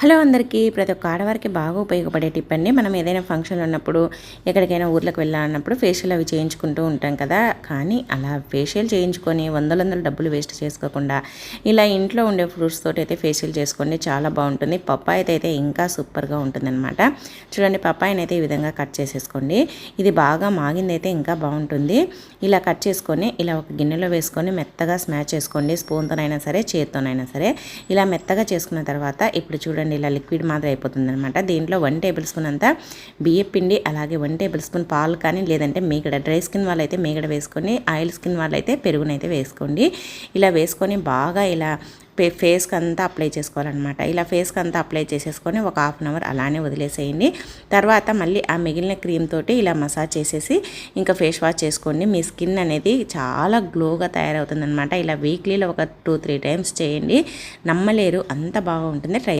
Hello అందరికీ ప్రతి ఒక్క ఆడవారికి బాగా ఉపయోగపడే టిప్ అండి. మనం ఏదైనా ఫంక్షన్ ఉన్నప్పుడు ఎక్కడికైనా ఊర్లకు వెళ్ళాలన్నప్పుడు ఫేషియల్ అవి చేయించుకుంటూ ఉంటాం కదా. కానీ అలా ఫేషియల్ చేయించుకొని వందల డబ్బులు వేస్ట్ చేసుకోకుండా ఇలా ఇంట్లో ఉండే ఫ్రూట్స్ తోటి అయితే ఫేషియల్ చేసుకోండి, చాలా బాగుంటుంది. పప్పాయి అయితే ఇంకా సూపర్గా ఉంటుందన్నమాట. చూడండి, పప్పాయిని అయితే ఈ విధంగా కట్ చేసేసుకోండి. ఇది బాగా మాగింది అయితే ఇంకా బాగుంటుంది. ఇలా కట్ చేసుకొని ఇలా ఒక గిన్నెలో వేసుకొని మెత్తగా స్మాష్ చేసుకోండి. స్పూన్తోనైనా సరే చేత్తోనైనా సరే. ఇలా మెత్తగా చేసుకున్న తర్వాత ఇప్పుడు చూడండి, ఇలా లిక్విడ్ మాదిరి అయిపోతుంది అనమాట. దీంట్లో 1 టేబుల్ స్పూన్ అంతా బియ్యం పిండి, అలాగే 1 టేబుల్ స్పూన్ పాలు కానీ లేదంటే మీగడ, డ్రై స్కిన్ వాళ్ళైతే మీగడ వేసుకొని, ఆయిల్ స్కిన్ వాళ్ళైతే పెరుగునైతే వేసుకోండి. ఇలా వేసుకొని బాగా ఇలా ఫేస్కి అంతా అప్లై చేసుకోవాలన్నమాట. ఇలా ఫేస్కి అంతా అప్లై చేసేసుకొని ఒక హాఫ్ అన్ అవర్ అలానే వదిలేసేయండి. తర్వాత మళ్ళీ ఆ మిగిలిన క్రీమ్ తోటి ఇలా మసాజ్ చేసేసి ఇంకా ఫేస్ వాష్ చేసుకోండి. మీ స్కిన్ అనేది చాలా గ్లోగా తయారవుతుంది అనమాట. ఇలా వీక్లీలో ఒక 2-3 టైమ్స్ చేయండి, నమ్మలేరు, అంత బాగా ఉంటుంది. ట్రై